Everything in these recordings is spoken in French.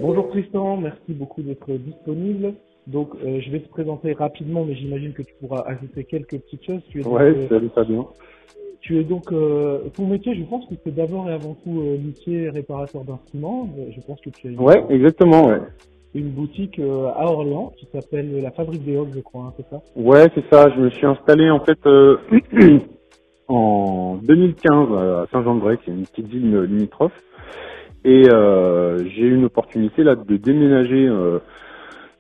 Bonjour Tristan, merci beaucoup d'être disponible. Donc, je vais te présenter rapidement, mais j'imagine que tu pourras ajouter quelques petites choses. Ouais, salut Fabien. Ton métier, je pense que c'est d'abord et avant tout luthier et réparateur d'instruments. Je pense que tu as Ouais, exactement, ouais. une boutique à Orléans qui s'appelle la Fabrique des Hogs, je crois, hein, c'est ça? Ouais, c'est ça. Je me suis installé en fait en 2015 à Saint-Jean-de-Bray, qui est une petite ville limitrophe. Et j'ai eu une opportunité là de déménager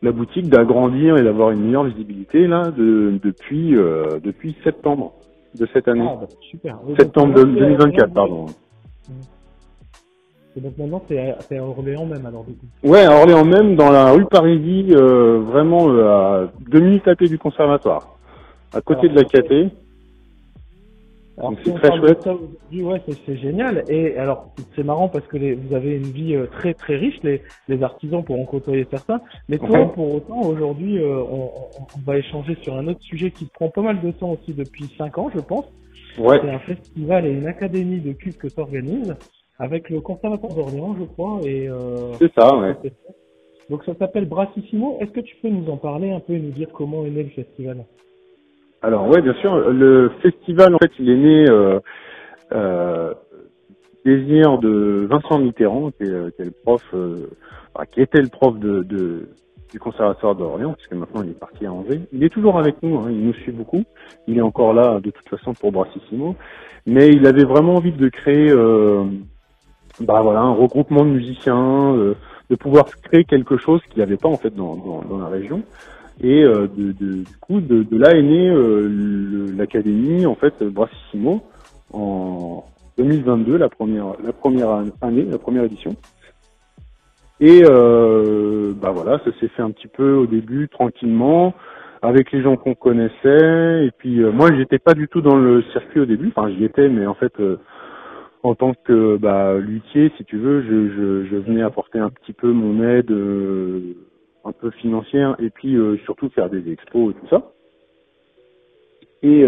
la boutique, d'agrandir et d'avoir une meilleure visibilité là depuis septembre de cette année. Ah, bah, super. Et donc, Septembre maintenant, c'est à 2024, Orléans. pardon. Et donc maintenant, c'est à Orléans même, alors du coup. Ouais, à Orléans même, dans la rue Parisis, vraiment à 2 minutes à pied du conservatoire, à côté Alors, de la Catée. Alors, Donc si c'est on très parle de chouette. ça aujourd'hui, ouais, c'est génial. Et alors, c'est marrant parce que vous avez une vie très très riche, les artisans pour en côtoyer certains. Mais toi, Ouais. pour autant, aujourd'hui, on va échanger sur un autre sujet qui prend pas mal de temps aussi depuis 5 ans, je pense. Ouais, C'est un festival et une académie de cuivre que tu organises avec le Conservatoire d'Orléans, je crois. Et c'est ça, ouais. donc ça s'appelle Brassissimo. Est-ce que tu peux nous en parler un peu et nous dire comment est né le festival? Alors ouais, bien sûr, le festival en fait, il est né euh, désir de Vincent Mitterrand, qui est le prof, qui était le prof du conservatoire d'Orléans, puisque maintenant il est parti à Angers. Il est toujours avec nous, hein, il nous suit beaucoup. Il est encore là de toute façon pour Brassissimo, mais il avait vraiment envie de créer, un regroupement de musiciens, de pouvoir créer quelque chose qu'il n'y avait pas en fait dans la région. Et du coup, de là est née l'académie, en fait, Brassissimo, en 2022, la première année, la première édition. Et ça s'est fait un petit peu au début, tranquillement, avec les gens qu'on connaissait. Et puis moi, j'étais pas du tout dans le circuit au début. Enfin, j'y étais, mais en fait, en tant que luthier, si tu veux, je venais apporter un petit peu mon aide. Un peu financière et puis surtout faire des expos et tout ça. Et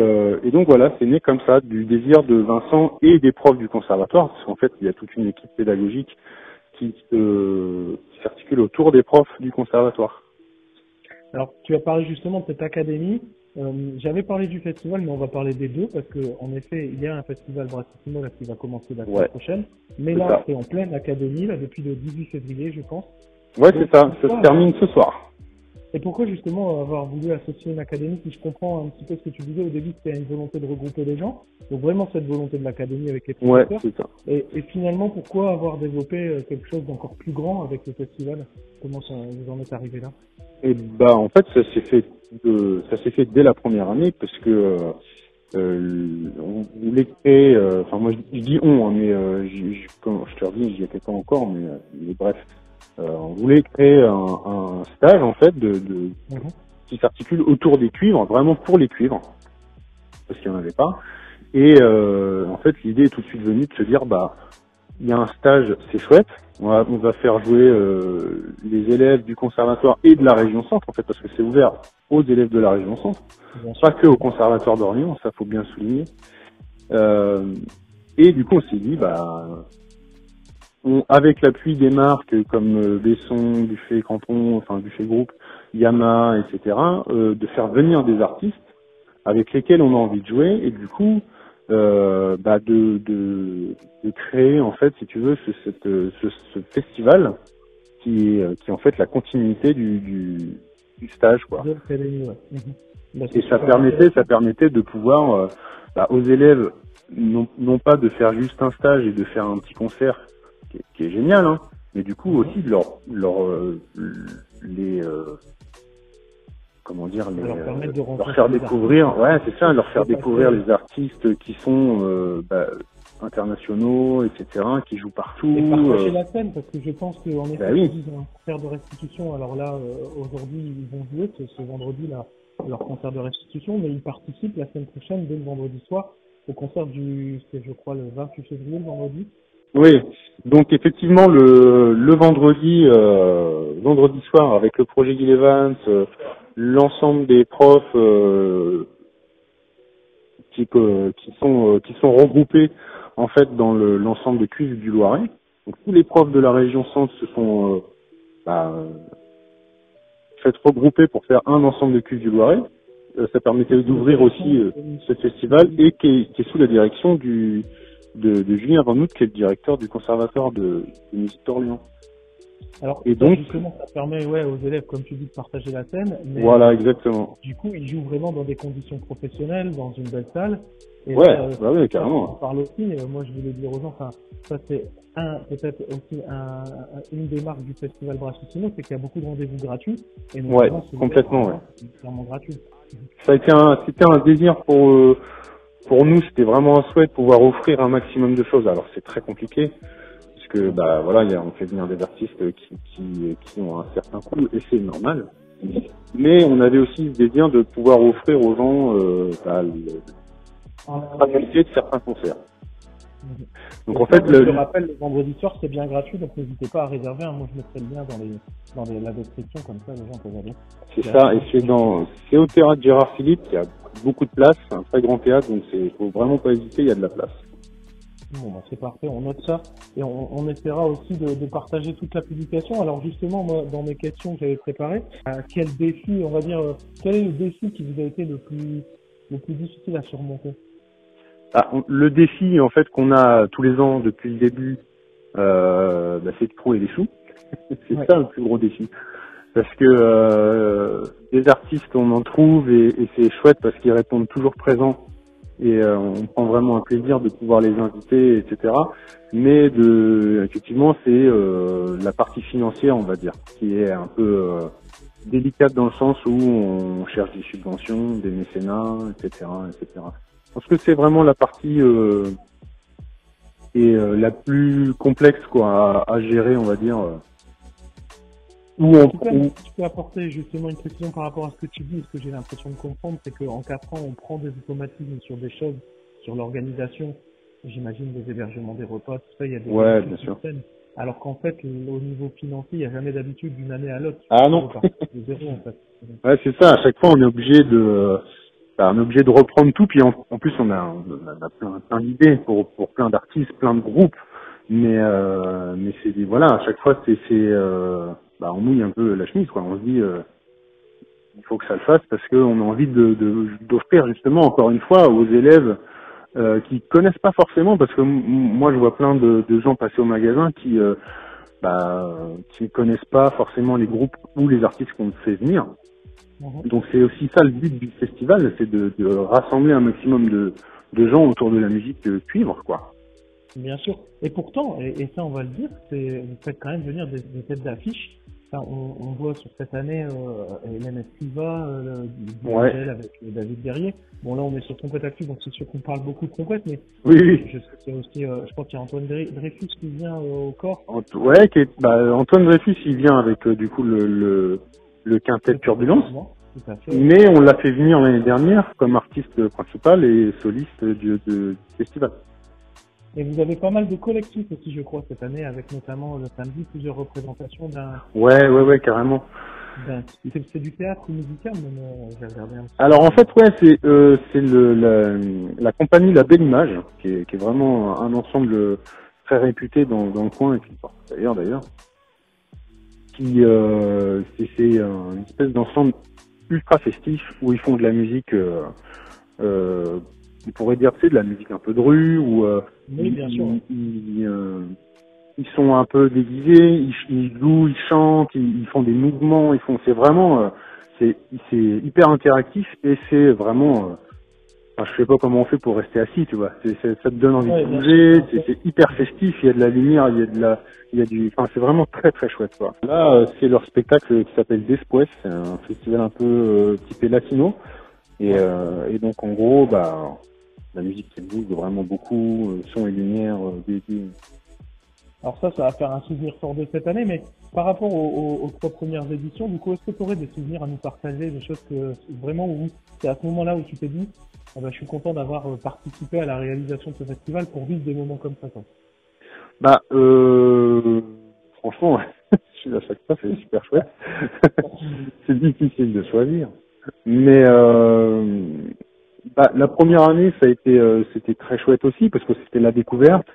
donc voilà, c'est né comme ça, du désir de Vincent et des profs du conservatoire, parce qu'en fait il y a toute une équipe pédagogique qui s'articule autour des profs du conservatoire. Alors, tu as parlé justement de cette académie. J'avais parlé du festival, mais on va parler des deux parce que, en effet, il y a un festival Brassissimo là qui va commencer la semaine prochaine. Mais C'est là, ça. c'est en pleine académie là depuis le 18 février, je pense. Ouais, Donc, c'est ça. Ça se termine ce soir. Et pourquoi justement avoir voulu associer une académie? Si je comprends un petit peu ce que tu disais au début, c'était une volonté de regrouper les gens. Donc vraiment cette volonté de l'académie avec les Ouais, professeurs. c'est ça. Et finalement, pourquoi avoir développé quelque chose d'encore plus grand avec le festival? Comment vous en êtes arrivé là? Et en fait ça s'est fait dès la première année parce que on voulait créer, moi je dis on, hein, mais comme je te redis, j'y étais pas encore, mais bref, on voulait créer un stage en fait qui s'articule autour des cuivres, vraiment pour les cuivres, parce qu'il n'y en avait pas. Et en fait l'idée est tout de suite venue de se dire il y a un stage, c'est chouette. On va faire jouer les élèves du conservatoire et de la région centre, en fait, parce que c'est ouvert aux élèves de la région centre, pas que au conservatoire d'Orléans, ça faut bien souligner. Et du coup, on s'est dit, avec l'appui des marques comme Besson, Buffet Crampon, enfin Buffet Group, Yamaha, etc., de faire venir des artistes avec lesquels on a envie de jouer, et du coup, de créer en fait, si tu veux, ce festival qui est en fait la continuité du stage, quoi. Et ça permettait de pouvoir aux élèves non pas de faire juste un stage et de faire un petit concert qui est génial, hein, mais du coup aussi de leur faire découvrir, leur faire découvrir les artistes qui sont internationaux, etc., qui jouent partout. Et partager la scène, parce que je pense qu'en effet, ils ont un concert de restitution. Alors là, aujourd'hui, ils vont jouer ce vendredi là leur concert de restitution, mais ils participent la semaine prochaine, dès le vendredi soir, au concert c'est je crois le 28 février, le vendredi. Oui, donc effectivement le vendredi soir avec le projet Guy Evans, l'ensemble des profs qui sont regroupés en fait dans l'ensemble des cuivres du Loiret. Donc tous les profs de la région centre se sont fait regrouper pour faire un ensemble de cuivres du Loiret. Ça permettait d'ouvrir aussi ce festival et qui est sous la direction de Julien Van Hout, qui est le directeur du conservatoire de musique d'Orléans. Alors, et donc, justement, ça permet aux élèves, comme tu dis, de partager la scène. Mais voilà, exactement. Du coup, ils jouent vraiment dans des conditions professionnelles, dans une belle salle. Et ouais, là, ouais, carrément. On parle aussi, moi je voulais dire aux gens, enfin, ça c'est peut-être aussi une des marques du festival Brassicino, c'est qu'il y a beaucoup de rendez-vous gratuits. Et ouais, complètement, ouais. C'est clairement gratuit. Ça a été c'était un désir pour nous, c'était vraiment un souhait de pouvoir offrir un maximum de choses. Alors c'est très compliqué, puisque voilà, on fait venir des artistes qui ont un certain coût, et c'est normal. Mais on avait aussi le désir de pouvoir offrir aux gens la qualité de certains concerts. Donc en fait, je rappelle, le vendredi soir c'est bien gratuit, donc n'hésitez pas à réserver. Moi je mettrai le lien dans la description, comme ça les gens peuvent aller. C'est ça, et c'est au théâtre Gérard Philippe, il y a beaucoup de place, c'est un très grand théâtre, donc faut vraiment pas hésiter, il y a de la place. Bon, c'est parfait, on note ça et on essaiera aussi de partager toute la publication. Alors justement, moi, dans mes questions que j'avais préparées, quel défi, on va dire, quel est le défi qui vous a été le plus difficile à surmonter? Le défi, en fait, qu'on a tous les ans depuis le début, c'est de trouver des sous. C'est ça le plus gros défi. Parce que des artistes, on en trouve et c'est chouette parce qu'ils répondent toujours présents. Et on prend vraiment un plaisir de pouvoir les inviter, etc. Mais effectivement, c'est la partie financière, on va dire, qui est un peu délicate dans le sens où on cherche des subventions, des mécénats, etc., etc. Parce que c'est vraiment la partie la plus complexe à gérer, on va dire. Tu peux apporter justement une précision par rapport à ce que tu dis. Ce que j'ai l'impression de comprendre, c'est qu'en 4 ans, on prend des automatismes sur des choses, sur l'organisation. J'imagine des hébergements, des repas, tout ça, il y a des bien sûr. Alors qu'en fait, au niveau financier, il n'y a jamais d'habitude d'une année à l'autre. Ah non. De zéro, en fait. Ouais, c'est ça. À chaque fois, on est obligé de reprendre tout. Puis en plus, on a plein d'idées pour plein d'artistes, plein de groupes. Mais c'est voilà, à chaque fois, on mouille un peu la chemise, quoi. On se dit, il faut que ça le fasse parce qu'on a envie d'offrir justement, encore une fois, aux élèves qui connaissent pas forcément, parce que moi, je vois plein de gens passer au magasin qui ne connaissent pas forcément les groupes ou les artistes qu'on fait venir. Donc c'est aussi ça le but du festival, c'est de rassembler un maximum de gens autour de la musique cuivre, quoi. Bien sûr. Et pourtant, et ça on va le dire, vous faites quand même venir des têtes d'affiche. Enfin, on voit sur cette année Hélène Estiva, avec David Guerrier. Bon là on est sur Trompette Actu, donc c'est sûr qu'on parle beaucoup de trompette, mais oui. Je sais qu'il y a aussi, je crois qu'il y a Antoine Dreyfus qui vient au corps. Antoine Dreyfus il vient avec du coup le quintet Turbulence. Mais on l'a fait venir l'année dernière comme artiste principal et soliste du festival. Et vous avez pas mal de collectifs aussi, je crois, cette année, avec notamment le samedi plusieurs représentations d'un... Ouais, carrément. C'est du théâtre musical, même, j'ai regardé un petit peu. Alors en fait, c'est la compagnie La Belle Image, qui est vraiment un ensemble très réputé dans le coin, et qui porte d'ailleurs, qui c'est une espèce d'ensemble ultra festif où ils font de la musique, on pourrait dire, de la musique un peu de rue, où oui, bien sûr. Ils sont un peu déguisés, ils jouent, ils chantent, ils font des mouvements, c'est vraiment, c'est hyper interactif et c'est vraiment, je sais pas comment on fait pour rester assis, tu vois. Ça te donne envie de bouger, c'est hyper festif, il y a de la lumière, c'est vraiment très très chouette, quoi. Là, c'est leur spectacle qui s'appelle Después, c'est un festival un peu typé latino et donc en gros, la musique qui bouge vraiment beaucoup, son et lumière, Alors ça va faire un souvenir fort de cette année, mais par rapport aux 3 premières éditions, du coup, est-ce que tu aurais des souvenirs à nous partager, des choses que vraiment où c'est à ce moment-là où tu t'es dit, je suis content d'avoir participé à la réalisation de ce festival pour vivre des moments comme ça, quoi. Franchement, à chaque fois, c'est super chouette. C'est difficile de choisir, mais La première année, ça a été, c'était très chouette aussi parce que c'était la découverte.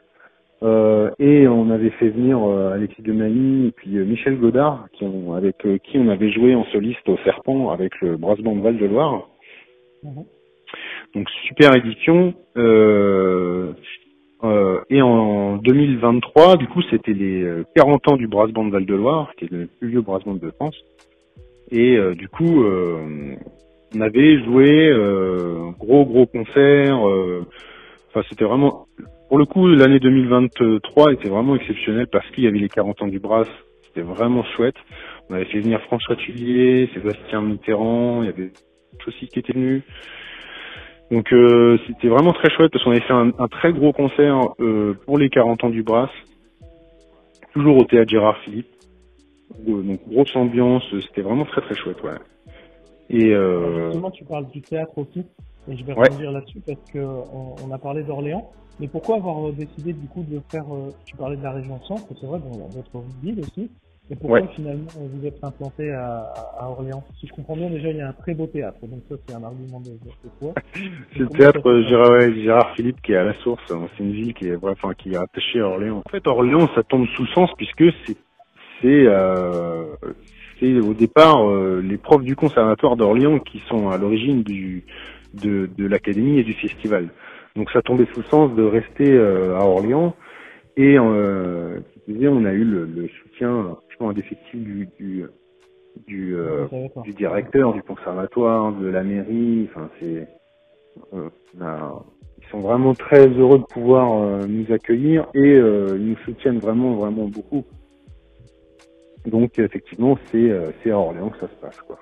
Et on avait fait venir Alexis Demailly et puis Michel Godard, avec qui on avait joué en soliste au Serpent avec le Brass Band Val-de-Loire. Mhm. Donc super édition. Et en 2023, du coup, c'était les 40 ans du Brass Band Val-de-Loire, qui est le plus vieux brass band de France. Et du coup, on avait joué gros concert. Enfin, c'était vraiment, pour le coup, l'année 2023 était vraiment exceptionnelle parce qu'il y avait les 40 ans du Brass. C'était vraiment chouette. On avait fait venir François Tullier, Sébastien Mitterrand, il y avait aussi qui était venu. Donc c'était vraiment très chouette parce qu'on avait fait un très gros concert pour les 40 ans du Brass, toujours au théâtre Gérard Philippe. Donc grosse ambiance, c'était vraiment très chouette, ouais. Et Justement, tu parles du théâtre aussi, et je vais ouais. rebondir là-dessus parce que on a parlé d'Orléans. Mais pourquoi avoir décidé du coup de faire, tu parlais de la région centre, c'est vrai, dans d'autres villes aussi, et pourquoi finalement vous êtes implanté à Orléans? Si je comprends bien, déjà il y a un très beau théâtre, donc ça c'est un argument de toi. C'est le théâtre Gérard Philippe qui est à la source, c'est une ville qui est qui est attachée à Orléans. En fait, Orléans, ça tombe sous sens puisque c'est au départ les profs du conservatoire d'Orléans qui sont à l'origine de l'académie et du festival. Donc ça tombait sous le sens de rester à Orléans et on a eu le soutien franchement indéfectible du directeur du conservatoire, de la mairie. Enfin ils sont vraiment très heureux de pouvoir nous accueillir et ils nous soutiennent vraiment beaucoup. Donc effectivement c'est à Orléans que ça se passe, quoi.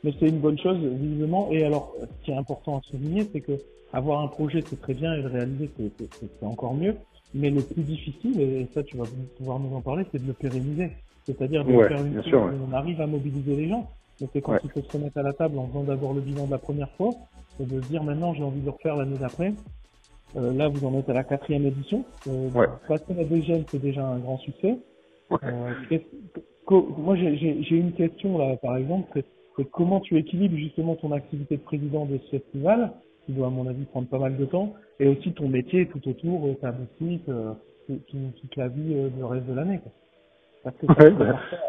Mais c'est une bonne chose, visiblement. Et alors, ce qui est important à souligner, c'est que avoir un projet, c'est très bien, et le réaliser, c'est encore mieux. Mais le plus difficile, et ça, tu vas pouvoir nous en parler, c'est de le pérenniser. C'est-à-dire de faire une chose où on arrive à mobiliser les gens. Donc c'est quand il faut se remettre à la table en faisant d'abord le bilan de la première fois, et de se dire maintenant, j'ai envie de le refaire l'année d'après. Là, vous en êtes à la 4e édition. Passer la 2e, c'est déjà un grand succès. Moi, j'ai une question là, par exemple, c'est comment tu équilibres justement ton activité de président de ce festival, qui doit à mon avis prendre pas mal de temps, et aussi ton métier tout autour, ta boutique, toute la vie du reste de l'année, quoi. Parce que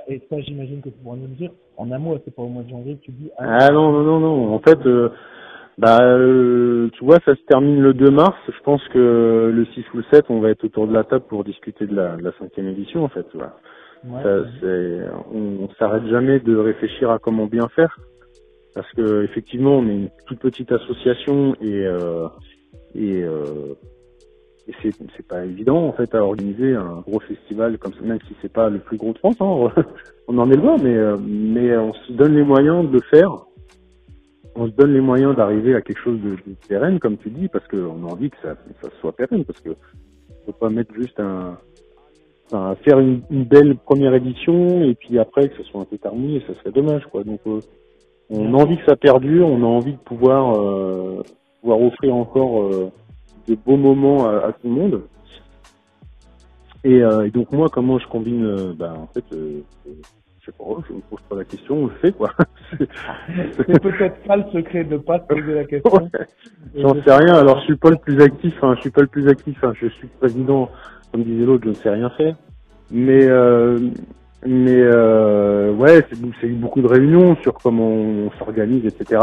et ça, j'imagine que tu pourras nous le dire, en un mois, c'est pas au mois de janvier que tu dis... non. En fait, tu vois, ça se termine le 2 mars. Je pense que le 6 ou le 7, on va être autour de la table pour discuter de la 5e édition, en fait. Voilà. On s'arrête jamais de réfléchir à comment bien faire, parce que effectivement, on est une toute petite association et c'est pas évident en fait à organiser un gros festival comme ça, même si c'est pas le plus gros de France, hein, on en est loin, mais on se donne les moyens de le faire. On se donne les moyens d'arriver à quelque chose de pérenne, comme tu dis, parce qu'on a envie que ça soit pérenne, parce que faut pas mettre juste faire une belle première édition et puis après que ce soit un peu terminé, ça serait dommage, quoi. Donc on a envie que ça perdure, on a envie de pouvoir offrir encore de beaux moments à tout le monde. Et donc moi, comment je combine en fait, je sais pas, je me pose pas la question, je le fais, quoi. C'est peut-être pas le secret de pas te poser la question. J'en sais rien. Alors je suis pas le plus actif. Je suis président, comme disait l'autre, je ne sais rien faire. Mais c'est beaucoup de réunions sur comment on s'organise, etc.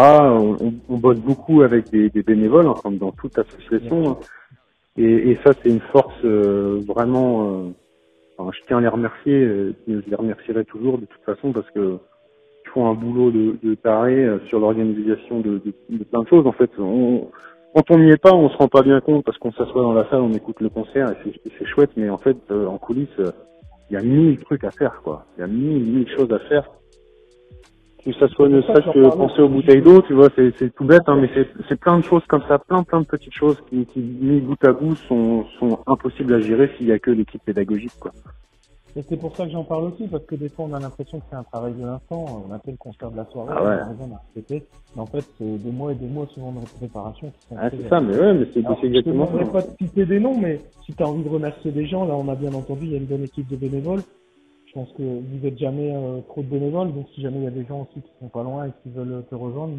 On bosse beaucoup avec des bénévoles, comme dans toute association. Et ça, c'est une force vraiment. Je tiens à les remercier. Je les remercierai toujours de toute façon parce que ils font un boulot de taré sur l'organisation de plein de choses. En fait, quand on n'y est pas, on se rend pas bien compte parce qu'on s'assoit dans la salle, on écoute le concert et c'est chouette. Mais en fait, en coulisses, il y a 1000 trucs à faire, quoi. Il y a 1000 choses à faire. Que ça soit ne serait-ce que penser aux bouteilles d'eau, tu vois, c'est tout bête, hein, mais c'est plein de choses comme ça, plein de petites choses qui mis bout à bout sont impossibles à gérer s'il y a que l'équipe pédagogique, quoi. Et c'est pour ça que j'en parle aussi, parce que des fois on a l'impression que c'est un travail de l'instant, on appelle le concert de la soirée, on a raison d'en répéter, mais en fait c'est des mois et des mois souvent de préparation qui sont c'est ça, mais c'est exactement ça. Je ne voudrais pas te citer des noms, mais si tu as envie de remercier des gens, là on a bien entendu, il y a une bonne équipe de bénévoles. Je pense que vous n'êtes jamais trop de bénévoles, donc si jamais il y a des gens aussi qui sont pas loin et qui veulent te rejoindre,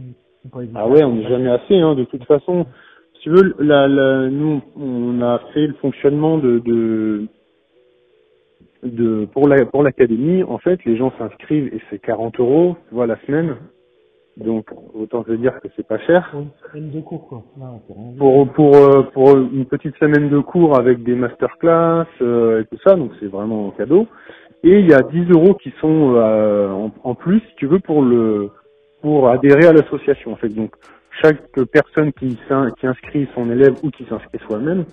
Ah ouais, on n'est jamais assez, hein, de toute façon. Si tu veux, nous, on a fait le fonctionnement pour l'académie. En fait, les gens s'inscrivent et c'est 40 €, tu vois, la semaine. Donc, autant te dire que c'est pas cher. Pour une semaine de cours, quoi. Non, Pour une petite semaine de cours avec des masterclass, et tout ça, donc c'est vraiment un cadeau. Et il y a 10 € qui sont, en plus, si tu veux, pour adhérer à l'association, en fait. Donc, chaque personne qui inscrit son élève ou qui s'inscrit soi-même,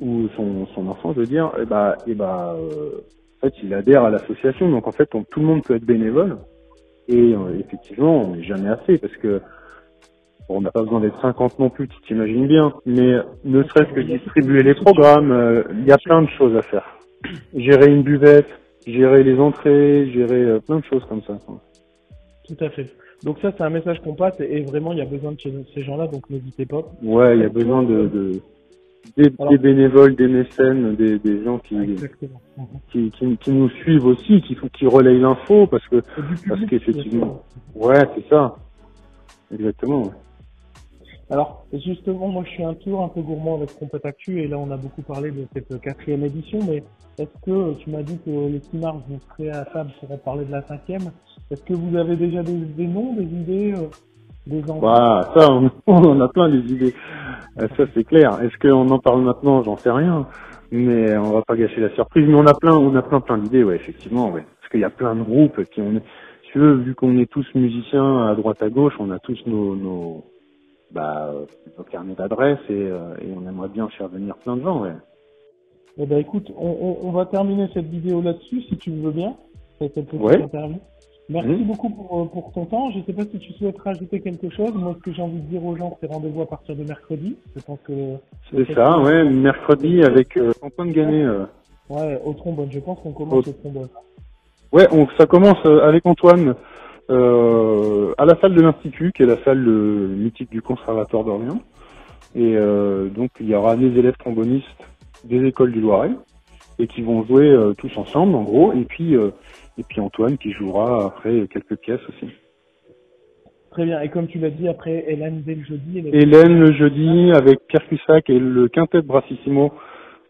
ou son enfant, je veux dire, en fait, il adhère à l'association. Donc, en fait, tout le monde peut être bénévole. Et effectivement, on n'est jamais assez parce que bon, on n'a pas besoin d'être 50 non plus, tu t'imagines bien. Mais ne serait-ce que distribuer les programmes, il y a plein de choses à faire. Gérer une buvette, gérer les entrées, gérer plein de choses comme ça. Tout à fait. Donc ça, c'est un message qu'on passe et vraiment, il y a besoin de ces gens-là, donc n'hésitez pas. Ouais, il y a besoin des bénévoles, des mécènes, des gens qui nous suivent aussi, qui relayent l'info parce qu'effectivement, ouais, c'est ça, exactement. Ouais. Alors, justement, moi, je suis un peu gourmand avec Compète Actu et là, on a beaucoup parlé de cette 4e édition, mais est-ce que tu m'as dit que le 6 mars, vous serez à table pour en parler de la 5e? Est-ce que vous avez déjà des noms, des idées, des envies? Bah, ça, on en a plein des idées. Ça, c'est clair. Est-ce qu'on en parle maintenant? J'en sais rien. Mais on va pas gâcher la surprise. Mais on a plein d'idées, ouais, effectivement, ouais. Parce qu'il y a plein de groupes si tu veux, vu qu'on est tous musiciens à droite à gauche, on a tous nos carnets d'adresses et on aimerait bien faire venir plein de gens, ouais. Eh ben, écoute, on va terminer cette vidéo là-dessus, si tu le veux bien. Cette petite interview. Merci beaucoup pour ton temps. Je ne sais pas si tu souhaites rajouter quelque chose. Moi, ce que j'ai envie de dire aux gens, c'est rendez-vous à partir de mercredi. Je pense que c'est ça, ouais, mercredi avec Antoine Gannet. Ouais, au trombone. Je pense qu'on commence au trombone. Ouais, ça commence avec Antoine à la salle de l'Institut, qui est la salle mythique du Conservatoire d'Orléans. Et donc il y aura les élèves trombonistes des écoles du Loiret et qui vont jouer tous ensemble, en gros. Et puis Antoine qui jouera après quelques pièces aussi. Très bien. Et comme tu l'as dit, après Hélène dès le jeudi. Hélène le jeudi avec Pierre Cussac et le quintet Brassissimo,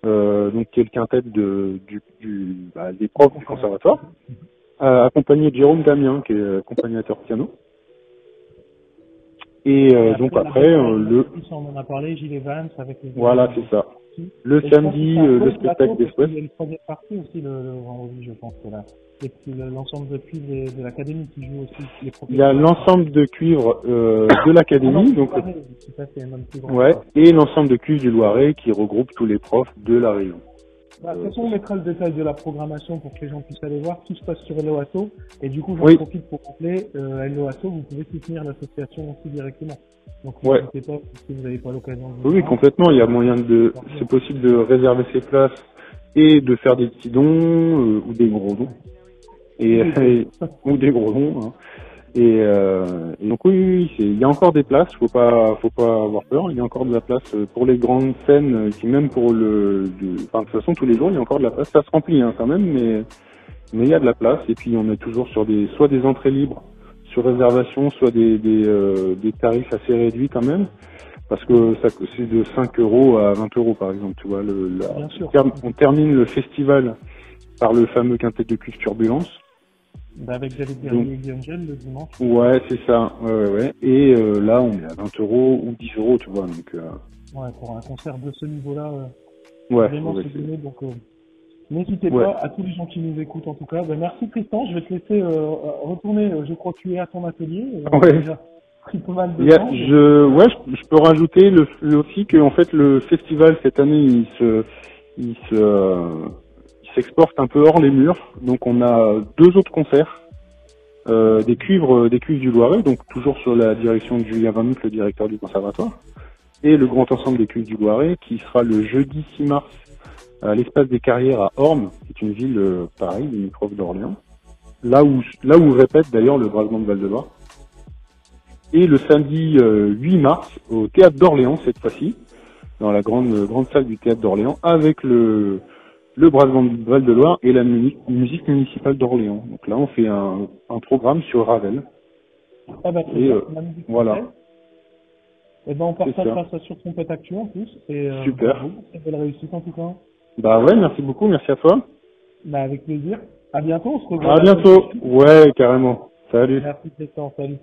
donc qui est le quintet des profs du conservatoire, accompagné de Jérôme Damien qui est accompagnateur piano. Et donc après on en a parlé, Gilles Evans avec les. Voilà, c'est ça. Le samedi, le spectacle des Souhaits. Il y a une troisième partie aussi le vendredi, je pense que là. Et puis l'ensemble de cuivre de l'académie qui joue aussi les professeurs. Il y a l'ensemble de cuivre de l'académie, donc ouais, et l'ensemble de cuivre du Loiret qui regroupe tous les profs de la région. De toute façon, on mettra le détail de la programmation pour que les gens puissent aller voir. Tout se passe sur Hello Asso. Et du coup, j'en profite pour rappeler, Hello Asso, vous pouvez soutenir l'association aussi directement. Donc, n'hésitez pas si vous n'avez pas l'occasion de oui, complètement. Il y a moyen c'est possible de réserver ses places et de faire des petits dons ou des gros dons. Ou des gros dons. Hein. Et donc oui, il y a encore des places. Faut pas avoir peur. Il y a encore de la place pour les grandes scènes, qui même pour de toute façon tous les jours il y a encore de la place. Ça se remplit quand même, mais il y a de la place. Et puis on est toujours sur soit des entrées libres sur réservation, soit des tarifs assez réduits quand même, parce que c'est de 5 € à 20 € par exemple. Tu vois, on termine le festival par le fameux quintet de cuivre Turbulence. Avec David Bernier et Guillaume Gel le dimanche. Ouais, c'est ça. Ouais. Et là, on est à 20 € ou 10 €, tu vois. Donc, ouais, pour un concert de ce niveau-là, vraiment se donner. Donc, n'hésitez pas à tous les gens qui nous écoutent en tout cas. Merci Tristan, je vais te laisser retourner. Je crois que tu es à ton atelier. Déjà pris pas mal de temps. Je peux rajouter aussi que en fait le festival cette année il s'exporte un peu hors les murs, donc on a 2 autres concerts, des cuivres du Loiret, donc toujours sur la direction de Julien Vanhout, le directeur du conservatoire, et le grand ensemble des cuivres du Loiret, qui sera le jeudi 6 mars à l'espace des Carrières à Ormes, qui est une ville pareille, limitrophe d'Orléans, là où répète d'ailleurs le Brasement de Val-de-Loire, et le samedi 8 mars au théâtre d'Orléans cette fois-ci, dans la grande salle du théâtre d'Orléans, avec le Brasement de Val-de-Loire et la musique municipale d'Orléans. Donc là, on fait un programme sur Ravel. Et voilà. Et ben, on partagera ça sur Trompette Actu en plus. Et, super. Bravo, très belle réussite en tout cas. Bah ouais, merci beaucoup, merci à toi. Bah, avec plaisir. À bientôt, on se revoit. À bientôt. Ouais, carrément. Salut. Merci Tristan, salut.